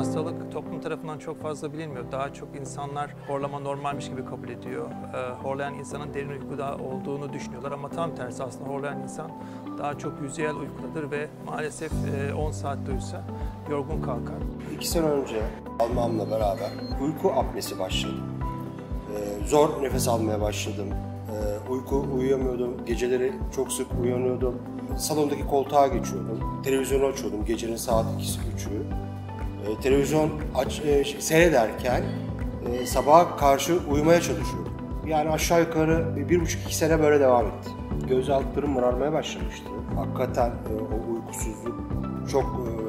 hastalık toplum tarafından çok fazla bilinmiyor. Daha çok insanlar horlama normalmiş gibi kabul ediyor. Horlayan insanın derin uykuda olduğunu düşünüyorlar ama tam tersi, aslında horlayan insan daha çok yüzeyel uykudadır ve maalesef 10 saat uyusa yorgun kalkar. 2 sene önce almamla beraber uyku apnesi başladı. Zor nefes almaya başladım. Uyuyamıyordum. Geceleri çok sık uyanıyordum. Salondaki koltuğa geçiyordum. Televizyonu açıyordum gecenin saat 2'si 3'ü. Televizyon seyrederken sabaha karşı uyumaya çalışıyordum. Yani aşağı yukarı 1,5-2 sene böyle devam etti. Göz altlarım morarmaya başlamıştı. Hakikaten o uykusuzluk çok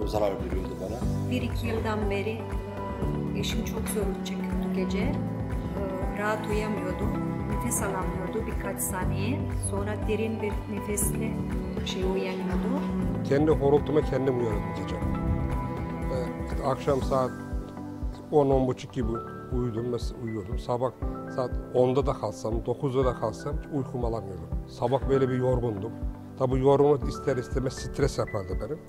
zarar veriyordu bana. 1-2 yıldan beri eşim çok zorluk çekiyordu gece. Rahat uyuyamıyordu. Nefes alamıyordu birkaç saniye. Sonra derin bir nefesle uyanıyordu. Kendi horultuma kendim uyanıyordum gece. Akşam saat 10-10.30 gibi uyuyordum. Sabah saat 10'da da kalsam, 9'da da kalsam uykum alamıyordum. Sabah böyle bir yorgundum. Tabii yorgunluk ister istemez stres yapardı benim.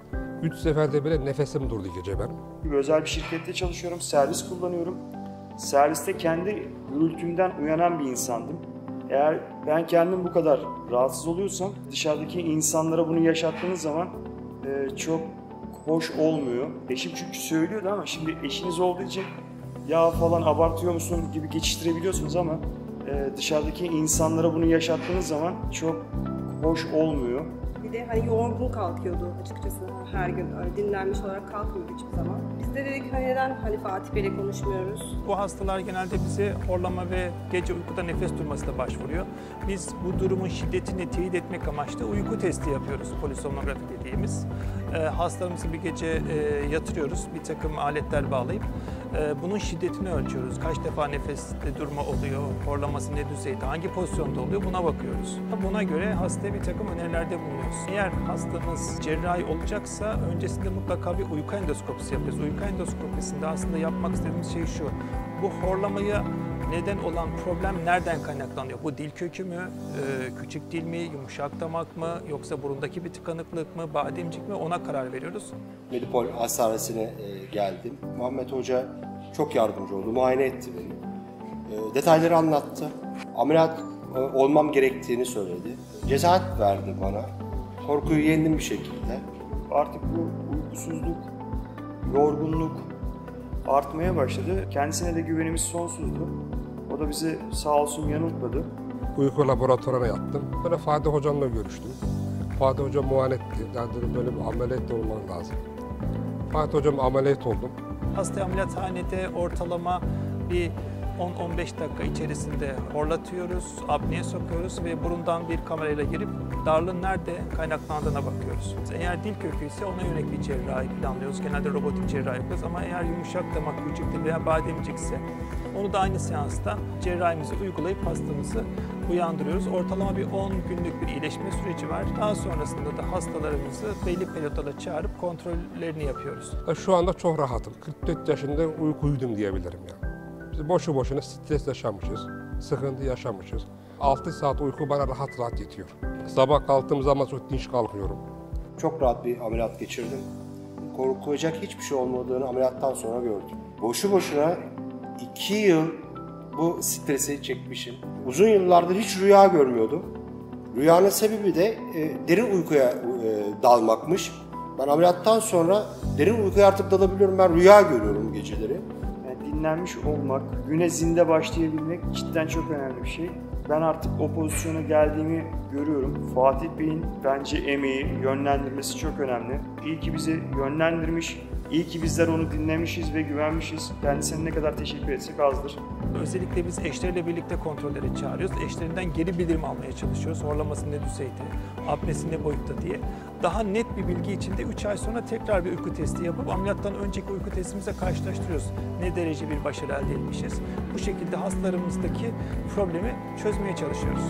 3 seferde bile nefesim durdu gece benim. Özel bir şirkette çalışıyorum, servis kullanıyorum. Serviste kendi gürültümden uyanan bir insandım. Eğer ben kendim bu kadar rahatsız oluyorsam dışarıdaki insanlara bunu yaşattığınız zaman çok hoş olmuyor. Eşim çünkü söylüyordu ama şimdi eşiniz olduğu için ya falan abartıyor musun gibi geçiştirebiliyorsunuz ama dışarıdaki insanlara bunu yaşattığınız zaman çok hoş olmuyor. Bir de hani yorgun kalkıyordu açıkçası her gün. Öyle dinlenmiş olarak kalkmıyordu hiçbir zaman. Biz de dedik neden hani Fatih Bey'le konuşmuyoruz? Bu hastalar genelde bize horlama ve gece uykuda nefes durmasıyla başvuruyor. Biz bu durumun şiddetini teyit etmek amaçlı uyku testi yapıyoruz, polisomnografi dediğimiz. Hastalarımızı bir gece yatırıyoruz, bir takım aletler bağlayıp bunun şiddetini ölçüyoruz. Kaç defa nefeste durma oluyor, horlaması ne düzeyde, hangi pozisyonda oluyor, buna bakıyoruz. Buna göre hastaya bir takım önerilerde bulunuyoruz. Eğer hastamız cerrahi olacaksa öncesinde mutlaka bir uyku endoskopisi yapıyoruz. Uyku endoskopisinde aslında yapmak istediğimiz şey şu: bu horlamaya neden olan problem nereden kaynaklanıyor? Bu dil kökü mü, küçük dil mi, yumuşak damak mı, yoksa burundaki bir tıkanıklık mı, bademcik mi, ona karar veriyoruz. Medipol Hastanesi'ne geldim. Muhammed Hoca çok yardımcı oldu, muayene etti beni. Detayları anlattı. Ameliyat olmam gerektiğini söyledi. Cesaret verdi bana. Korkuyu yendim bir şekilde. Artık bu uykusuzluk, yorgunluk artmaya başladı. Kendisine de güvenimiz sonsuzdu. O da bizi sağ olsun yanıltmadı. Uyku laboratuvarına yattım. Böyle Fatih Hocam'la görüştüm. Fatih Hocam muayene etti. Yani böyle bir ameliyat olman lazım. Fatih Hocam ameliyat oldum. Hasta ameliyathanede ortalama bir 10-15 dakika içerisinde horlatıyoruz, apneye sokuyoruz ve burundan bir kamerayla girip darlığın nerede kaynaklandığına bakıyoruz. Eğer dil kökü ise ona yönelik bir cerrahi planlıyoruz. Genelde robotik cerrahi yapıyoruz ama eğer yumuşak damak, küçük dil veya bademcik ise onu da aynı seansta cerrahimizi uygulayıp hastamızı uyandırıyoruz. Ortalama bir 10 günlük bir iyileşme süreci var. Daha sonrasında da hastalarımızı belli periyotlarla çağırıp kontrollerini yapıyoruz. Şu anda çok rahatım. 44 yaşında uykuydum diyebilirim yani. Biz boşu boşuna stres yaşamışız, sıkıntı yaşamışız. 6 saat uyku bana rahat rahat yetiyor. Sabah kalktığım zaman çok dinç kalkıyorum. Çok rahat bir ameliyat geçirdim. Korkulacak hiçbir şey olmadığını ameliyattan sonra gördüm. Boşu boşuna 2 yıl bu stresi çekmişim. Uzun yıllardır hiç rüya görmüyordum. Rüyanın sebebi de derin uykuya dalmakmış. Ben ameliyattan sonra derin uykuya artık dalabiliyorum. Ben rüya görüyorum geceleri. Dinlenmiş olmak, güne zinde başlayabilmek cidden çok önemli bir şey. Ben artık o pozisyona geldiğimi görüyorum. Fatih Bey'in bence emeği, yönlendirmesi çok önemli. İyi ki bizi yönlendirmiş, iyi ki bizler onu dinlemişiz ve güvenmişiz. Kendisine ne kadar teşekkür etsek azdır. Özellikle biz eşleriyle birlikte kontrolleri çağırıyoruz. Eşlerinden geri bildirim almaya çalışıyoruz. Horlaması ne düzeyde, apnesi ne boyutta diye. Daha net bir bilgi için de 3 ay sonra tekrar bir uyku testi yapıp ameliyattan önceki uyku testimizle karşılaştırıyoruz. Ne derece bir başarı elde etmişiz. Bu şekilde hastalarımızdaki problemi çözmeye çalışıyoruz.